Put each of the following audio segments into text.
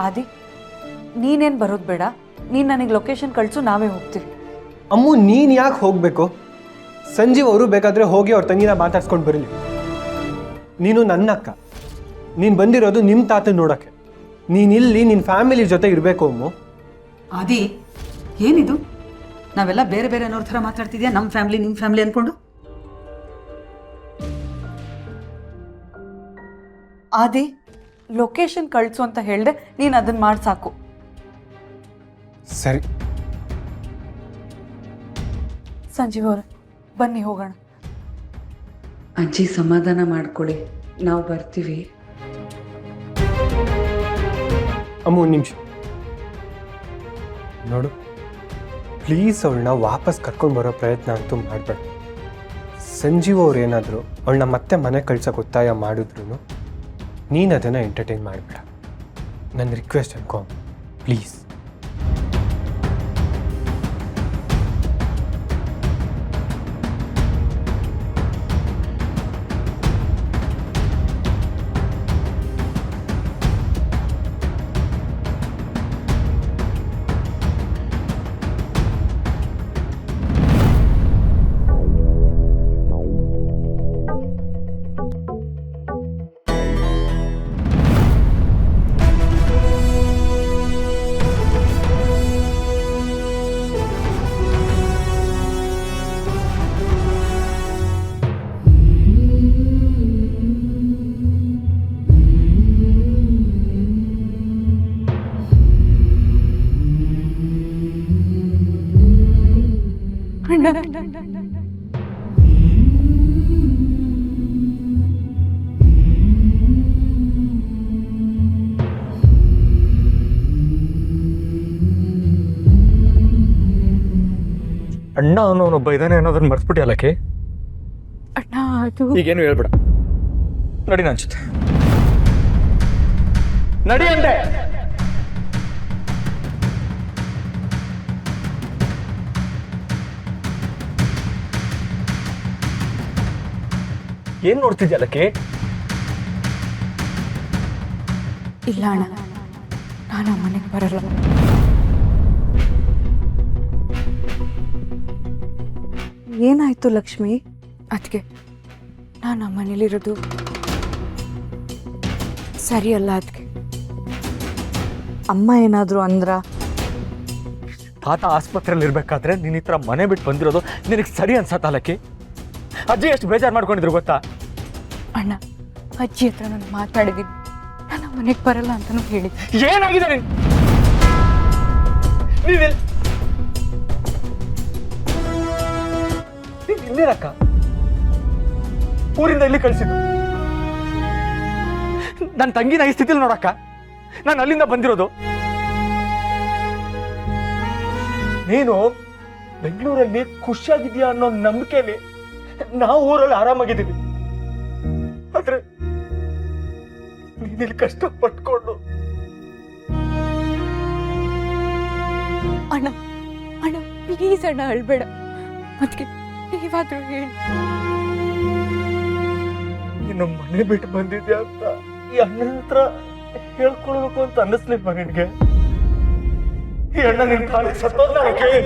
ಆದಿ, ನೀನೇನು ಬರೋದು ಬೇಡ. ನೀನು ನನಗೆ ಲೊಕೇಶನ್ ಕಳಿಸು, ನಾವೇ ಹೋಗ್ತೀವಿ. ಅಮ್ಮು, ನೀನು ಯಾಕೆ ಹೋಗಬೇಕು? ಸಂಜೀವ್ ಅವರು ಬೇಕಾದರೆ ಹೋಗಿ ಅವ್ರ ತಂಗಿನ ಮಾತಾಡ್ಸ್ಕೊಂಡು ಬರಲಿ. ನೀನು ನನ್ನ ಅಕ್ಕ, ನೀನು ಬಂದಿರೋದು ನಿಮ್ಮ ತಾತನ ನೋಡೋಕ್ಕೆ. ನೀನಿಲ್ಲಿ ನಿನ್ನ ಫ್ಯಾಮಿಲಿ ಜೊತೆ ಇರಬೇಕು ಅಮ್ಮು. ಆದಿ, ಏನಿದು? ನಾವೆಲ್ಲ ಬೇರೆ ಬೇರೆ ಅನ್ನೋರ ಥರ ಮಾತಾಡ್ತಿದ್ಯಾ? ನಮ್ಮ ಫ್ಯಾಮಿಲಿ ನಿಮ್ಮ ಫ್ಯಾಮಿಲಿ ಅಂದ್ಕೊಂಡು. ಆದಿ, ಲೊಕೇಶನ್ ಕಳಿಸು ಅಂತ ಹೇಳಿದೆ, ನೀನು ಅದನ್ನು ಮಾಡಿ ಸಾಕು. ಸರಿ ಸಂಜೀವ್ ಅವರೇ, ಬನ್ನಿ ಹೋಗೋಣ. ಅಜ್ಜಿ ಸಮಾಧಾನ ಮಾಡ್ಕೊಳ್ಳಿ, ನಾವು ಬರ್ತೀವಿ. ಅಮ್ಮು, ಒಂದು ನಿಮಿಷ ನೋಡು. ಪ್ಲೀಸ್ ಅವಳನ್ನ ವಾಪಸ್ ಕರ್ಕೊಂಡು ಬರೋ ಪ್ರಯತ್ನ ಅಂತೂ ಮಾಡಬೇಡ. ಸಂಜೀವ್ ಅವ್ರು ಏನಾದರೂ ಅವಳನ್ನ ಮತ್ತೆ ಮನೆ ಕಳ್ಸೋಕೆ ಒತ್ತಾಯ ಮಾಡಿದ್ರು ನೀನು ಅದನ್ನು ಎಂಟರ್ಟೈನ್ ಮಾಡಬೇಡ. ನನ್ನ ರಿಕ್ವೆಸ್ಟ್ ಅನ್ಕೋ ಪ್ಲೀಸ್. ಅಣ್ಣ ಅವನೊಬ್ಬ ಇದ್ದಾನೆ ಅನ್ನೋದನ್ನ ಮರ್ಸ್ಬಿಟ್ಟಿಯಲ್ಲಕ್ಕೆ. ಅಣ್ಣ, ಅದು ಈಗೇನು ಹೇಳ್ಬೇಡ, ನಡಿ ನನ್ನ ಜೊತೆ. ನಡಿ ಅಂದೆ. ಏನ್ ನೋಡ್ತಿದ್ಯಲ್ಲಕ್ಕೆ? ಇಲ್ಲ ಅಣ್ಣ, ನಾನು ಆ ಮನೆಗೆ ಬರಲ್ಲ. ಏನಾಯ್ತು ಲಕ್ಷ್ಮಿ? ಅದಕ್ಕೆ ನಾನು ಆ ಮನೇಲಿರೋದು ಸರಿಯಲ್ಲ. ಅದಕ್ಕೆ ಅಮ್ಮ ಏನಾದರೂ ಅಂದ್ರ? ತಾತ ಆಸ್ಪತ್ರೆಯಲ್ಲಿ ಇರ್ಬೇಕಾದ್ರೆ ನೀನ್ ಈ ಥರ ಮನೆ ಬಿಟ್ಟು ಬಂದಿರೋದು ನಿನಗೆ ಸರಿ ಅನ್ಸತ್ತಲ್ಲಕ್ಕೆ? ಅಜ್ಜಿ ಎಷ್ಟು ಬೇಜಾರು ಮಾಡ್ಕೊಂಡಿದ್ರು ಗೊತ್ತಾ? ಅಣ್ಣ, ಅಜ್ಜಿ ಹತ್ರ ನಾನು ಮಾತಾಡಿದ್ದೀನಿ, ನಾನು ಮನೆಗೆ ಬರಲ್ಲ ಅಂತಲೂ ಹೇಳಿದ್ದೆ. ಏನಾಗಿದೆ ಇಲ್ಲಿರಕ್ಕ? ಊರಿಂದ ಇಲ್ಲಿ ಕಳಿಸಿದ್ದು ನನ್ನ ತಂಗಿನ ಈ ಸ್ಥಿತಿಲಿ ನೋಡಕ್ಕ. ನಾನು ಅಲ್ಲಿಂದ ಬಂದಿರೋದು. ನೀನು ಬೆಂಗಳೂರಲ್ಲಿ ಖುಷಿಯಾಗಿದ್ಯಾ ಅನ್ನೋ ನಂಬಿಕೆಯಲ್ಲಿ ನಾವು ಊರಲ್ಲಿ ಆರಾಮಾಗಿದ್ದೀವಿ. ಆದ್ರೆ ನೀನಿಲ್ಲಿ ಕಷ್ಟ ಪಟ್ಕೊಂಡು. ಅಣ್ಣ ಅಣ್ಣ, ಪ್ಲೀಸ್ ಅಣ್ಣ, ಅಳ್ಬೇಡ. ಅದಕ್ಕೆ ನೀವಾದ್ರೂ ಹೇಳಿ. ನೀನು ಮನೆ ಬಿಟ್ಟು ಬಂದಿದ್ಯಾ ಅಂತ ಈ ಅಣ್ಣನ ಹತ್ರ ಹೇಳ್ಕೊಳ್ಬೇಕು ಅಂತ ಅನ್ನಿಸ್ಲಿಲ್ವಾ ನಿನ್ಗೆ? ಈ ಅಣ್ಣ ನಿನ್ ಕಾಲಿ ಸತ್ತೋದ್ನ ಕೇಳಿ.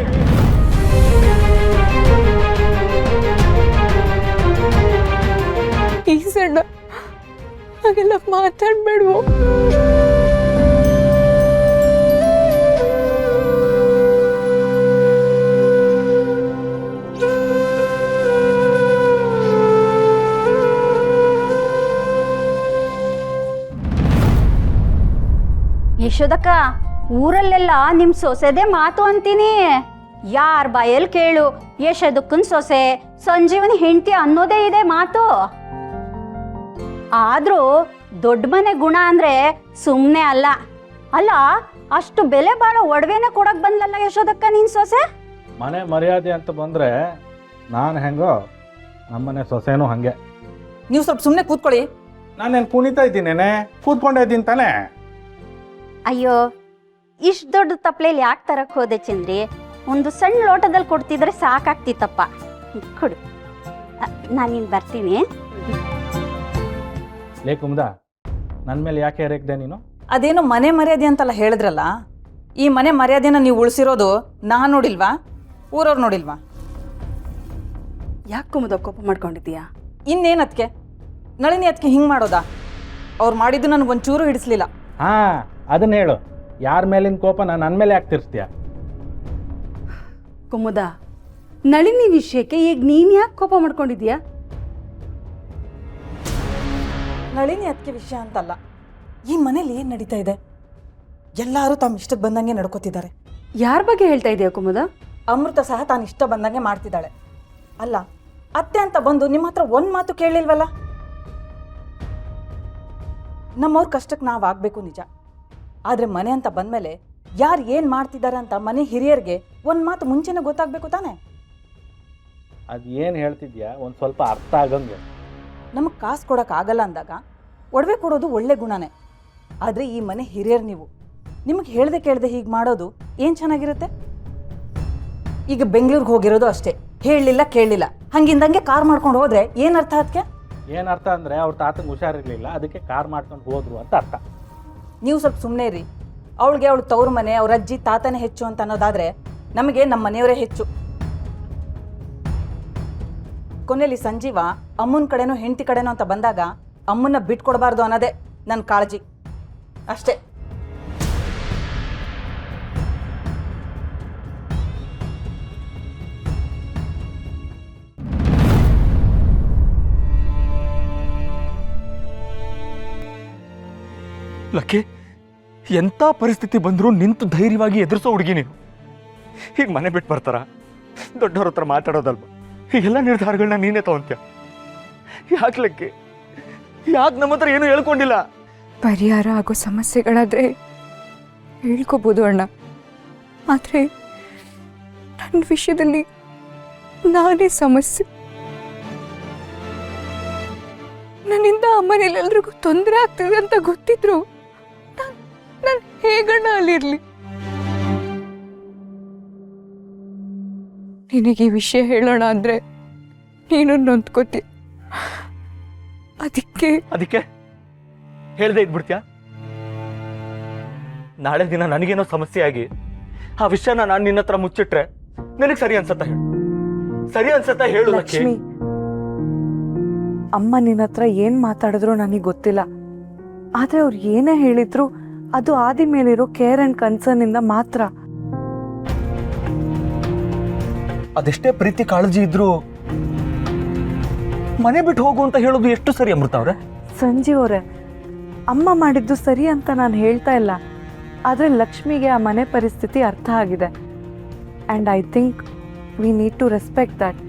ಪ್ಲೀಸ್ ಅಣ್ಣ, ಹಾಗೆಲ್ಲ ಮಾತಾಡ್ಬೇಡ್ವೋ. ಯಶೋದಕ್ಕ, ಊರಲ್ಲೆಲ್ಲ ನಿಮ್ ಸೊಸೆದೇ ಮಾತು ಅಂತೀನಿ. ಯಾರ ಬಾಯಲ್ಲಿ ಕೇಳು, ಯಶೋದಕ್ಕನ್ ಸೊಸೆ, ಸಂಜೀವನ್ ಹೆಂಡತಿ ಅನ್ನೋದೇ ಇದೆ ಮಾತು. ಆದ್ರೂ ದೊಡ್ಡ ಮನೆ ಗುಣ ಅಂದ್ರೆ ಸುಮ್ಮನೆ ಅಲ್ಲ. ಅಲ್ಲ, ಅಷ್ಟು ಬೆಲೆ ಬಾಳೋ ಒಡವೆನ ಕೊಡಕ್ ಬಂದ್ಲಲ್ಲ ಯಶೋದಕ್ಕ ನಿನ್ ಸೊಸೆ. ಮನೆ ಮರ್ಯಾದೆ ಅಂತ ಬಂದ್ರೆ ನಾನು ಹೆಂಗೋ ನಮ್ಮನೆ ಸೊಸೆನೂ ಹಂಗೆ. ನೀವು ಸ್ವಲ್ಪ ಸುಮ್ಮನೆ ಕೂತ್ಕೊಳ್ಳಿ. ನಾನೇನು ಕುಣಿತಾ ಇದ್ದೀನೇನೆ, ಕೂತ್ಕೊಂಡೇ ಇದ್ದೀನಿ ತಾನೇ. ಅಯ್ಯೋ, ಇಷ್ಟು ದೊಡ್ಡ ತಪ್ಲೆಯಲ್ಲಿ ಯಾಕೆ ತರಕ್ ಹೋದೆ ಚಂದ್ರಿ? ಒಂದು ಸಣ್ಣ ಲೋಟದಲ್ಲಿ ಕೊಡ್ತಿದ್ರೆ ಸಾಕಾಗ್ತಿತ್ತಪ್ಪ. ಕೊಡು, ನಾನಿನ್ ಬರ್ತೀನಿ. ಲೇ ಕುಮ್ದ, ನನ್ನ ಮೇಲೆ ಯಾಕೆ ರೇಗ್ದೆ ನೀನು? ಅದೇನೋ ಮನೆ ಮರ್ಯಾದೆ ಅಂತೆಲ್ಲ ಹೇಳಿದ್ರಲ್ಲ, ಈ ಮನೆ ಮರ್ಯಾದೆನ ನೀವು ಉಳಿಸಿರೋದು ನಾನು ನೋಡಿಲ್ವಾ, ಊರವ್ರು ನೋಡಿಲ್ವಾ? ಯಾಕೆ ಕುಮುದ ಕೋಪ ಮಾಡ್ಕೊಂಡಿದ್ದೀಯಾ? ಇನ್ನೇನು ಅದಕ್ಕೆ ನಳಿನಿ ಅದಕ್ಕೆ ಹಿಂಗೆ ಮಾಡೋದಾ? ಅವ್ರು ಮಾಡಿದ್ದು ನನಗೆ ಒಂಚೂರು ಹಿಡಿಸ್ಲಿಲ್ಲ. ಹಾಂ, ಅದನ್ನ ಹೇಳು. ಯಾರ ಮೇಲಿನ ಕೋಪ ನನ್ನ ಮೇಲೆ ಯಾಕೆ ತಿರ್ಸ್ತೀಯ? ಕುಮುದ, ನಳಿನಿ ವಿಷಯಕ್ಕೆ ಈಗ ನೀನು ಯಾಕೆ ಕೋಪ ಮಾಡ್ಕೊಂಡಿದ್ದೀಯಾ? ನಳಿನಿ ಅದಕ್ಕೆ ವಿಷಯ ಅಂತಲ್ಲ, ಈ ಮನೇಲಿ ಏನು ನಡೀತಾ ಇದೆ? ಎಲ್ಲರೂ ತಮ್ಮ ಇಷ್ಟಕ್ಕೆ ಬಂದಂಗೆ ನಡ್ಕೋತಿದ್ದಾರೆ. ಯಾರ ಬಗ್ಗೆ ಹೇಳ್ತಾ ಇದೆಯಾ ಕುಮುದ? ಅಮೃತ ಸಹ ತಾನು ಇಷ್ಟ ಬಂದಂಗೆ ಮಾಡ್ತಿದ್ದಾಳೆ. ಅಲ್ಲ, ಅತ್ತೆ ಅಂತ ಬಂದು ನಿಮ್ಮ ಹತ್ರ ಒಂದು ಮಾತು ಕೇಳಲಿಲ್ವಲ್ಲ? ನಮ್ಮವ್ರ ಕಷ್ಟಕ್ಕೆ ನಾವು ಆಗಬೇಕು ನಿಜ, ಆದರೆ ಮನೆ ಅಂತ ಬಂದಮೇಲೆ ಯಾರು ಏನು ಮಾಡ್ತಿದ್ದಾರೆ ಅಂತ ಮನೆ ಹಿರಿಯರಿಗೆ ಒಂದು ಮಾತು ಮುಂಚೆನೇ ಗೊತ್ತಾಗಬೇಕು ತಾನೆ. ಅದು ಏನು ಹೇಳ್ತಿದ್ಯಾ ಒಂದು ಸ್ವಲ್ಪ ಅರ್ಥ ಆಗಂಗೆ. ನಮಗೆ ಕಾಸು ಕೊಡೋಕ್ಕಾಗಲ್ಲ ಅಂದಾಗ ಒಡವೆ ಕೊಡೋದು ಒಳ್ಳೆ ಗುಣನೇ. ಆದರೆ ಈ ಮನೆ ಹಿರಿಯರು ನೀವು, ನಿಮಗೆ ಹೇಳ್ದೆ ಕೇಳದೆ ಹೀಗೆ ಮಾಡೋದು ಏನು ಚೆನ್ನಾಗಿರುತ್ತೆ? ಈಗ ಬೆಂಗಳೂರಿಗೆ ಹೋಗಿರೋದು ಅಷ್ಟೇ, ಹೇಳಲಿಲ್ಲ ಕೇಳಲಿಲ್ಲ, ಹಂಗಿಂದಂಗೆ ಕಾರ್ ಮಾಡ್ಕೊಂಡು ಹೋದರೆ ಏನು ಅರ್ಥ ಅದಕ್ಕೆ? ಏನು ಅರ್ಥ ಅಂದರೆ ಅವ್ರ ತಾತಂಗೆ ಹುಷಾರಿರಲಿಲ್ಲ, ಅದಕ್ಕೆ ಕಾರ್ ಮಾಡ್ಕೊಂಡು ಹೋದ್ರು ಅಂತ ಅರ್ಥ. ನೀವು ಸ್ವಲ್ಪ ಸುಮ್ಮನೆ ಇರಿ. ಅವಳಿಗೆ ಅವಳು ತವ್ರ ಮನೆ, ಅವ್ರ ಅಜ್ಜಿ ತಾತನೇ ಹೆಚ್ಚು ಅಂತ ಅನ್ನೋದಾದರೆ ನಮಗೆ ನಮ್ಮ ಮನೆಯವರೇ ಹೆಚ್ಚು. ಕೊನೆಯಲ್ಲಿ ಸಂಜೀವ ಅಮ್ಮನ ಕಡೆನೋ ಹೆಂಡತಿ ಕಡೆನೋ ಅಂತ ಬಂದಾಗ ಅಮ್ಮನ್ನ ಬಿಟ್ಕೊಡ್ಬಾರ್ದು ಅನ್ನೋದೇ ನನ್ನ ಕಾಳಜಿ ಅಷ್ಟೇ. ಲಕ್ಕಿ, ಎಂಥ ಪರಿಸ್ಥಿತಿ ಬಂದರೂ ನಿಂತು ಧೈರ್ಯವಾಗಿ ಎದುರಿಸೋ ಹುಡುಗಿ ನೀನು. ಹೀಗೆ ಮನೆ ಬಿಟ್ಟು ಬರ್ತಾರ? ದೊಡ್ಡವ್ರ ಹತ್ರ ಮಾತಾಡೋದಲ್ವ? ಹೀಗೆಲ್ಲ ನಿರ್ಧಾರಗಳನ್ನ ನೀನೇ ತಗೊಂತೀಯ. ಯಾಕೆ ಲಕ್ಕಿ, ಯಾಕೆ ನಮ್ಮ ಹತ್ರ ಏನೂ ಹೇಳ್ಕೊಂಡಿಲ್ಲ? ಪರಿಹಾರ ಆಗೋ ಸಮಸ್ಯೆಗಳಾದರೆ ಹೇಳ್ಕೋಬೋದು ಅಣ್ಣ, ಆದರೆ ನನ್ನ ವಿಷಯದಲ್ಲಿ ನಾನೇ ಸಮಸ್ಯೆ. ನನ್ನಿಂದ ಅಮ್ಮನೆಲ್ಲರಿಗೂ ತೊಂದರೆ ಆಗ್ತಿದೆ ಅಂತ ಗೊತ್ತಿದ್ರು ನಾನು ಹೇಗಣ್ಣ ಅಲ್ಲಿರ್ಲಿ? ನಿನಗೆ ಈ ವಿಷಯ ಹೇಳೋಣ ಅಂದ್ರೆ ನೀನು ನೊಂದ್ಕೋತಿ. ಅದಕ್ಕೆ ಹೇಳ್ದೆ ಇದ್ಬಿಡ್ತೀಯ? ನಾಳೆ ದಿನ ನನಗೇನೋ ಸಮಸ್ಯೆ ಆಗಿ ಆ ವಿಷಯನ ನಾನು ನಿನ್ನ ಹತ್ರ ಮುಚ್ಚಿಟ್ರೆ ನನಗೆ ಸರಿ ಅನ್ಸತ್ತ ಹೇಳು? ಸರಿ ಅನ್ಸತ್ತ ಹೇಳು ಲಕ್ಕಿ. ಲಕ್ಷ್ಮಿ, ಅಮ್ಮ ನಿನ್ನ ಹತ್ರ ಏನ್ ಮಾತಾಡಿದ್ರು ನನಗೆ ಗೊತ್ತಿಲ್ಲ, ಆದ್ರೆ ಅವ್ರು ಏನೇ ಹೇಳಿದ್ರು ಅದು ಆದಿ ಮೇಲಿರೋ ಕೇರ್ ಅಂಡ್ ಕನ್ಸರ್ನ್ ಇಂದ ಮಾತ್ರ. ಅದೆಷ್ಟೇ ಪ್ರೀತಿ ಕಾಳಜಿ ಇದ್ರು ಮನೆ ಬಿಟ್ಟು ಹೋಗು ಅಂತ ಹೇಳೋದು ಎಷ್ಟು ಸರಿ ಅಮೃತ ಅವ್ರೆ? ಸಂಜೀವ್ ಅವರೇ, ಅಮ್ಮ ಮಾಡಿದ್ದು ಸರಿ ಅಂತ ನಾನು ಹೇಳ್ತಾ ಇಲ್ಲ, ಆದ್ರೆ ಲಕ್ಷ್ಮಿಗೆ ಆ ಮನೆ ಪರಿಸ್ಥಿತಿ ಅರ್ಥ ಆಗಿದೆ. And I think we need to respect that.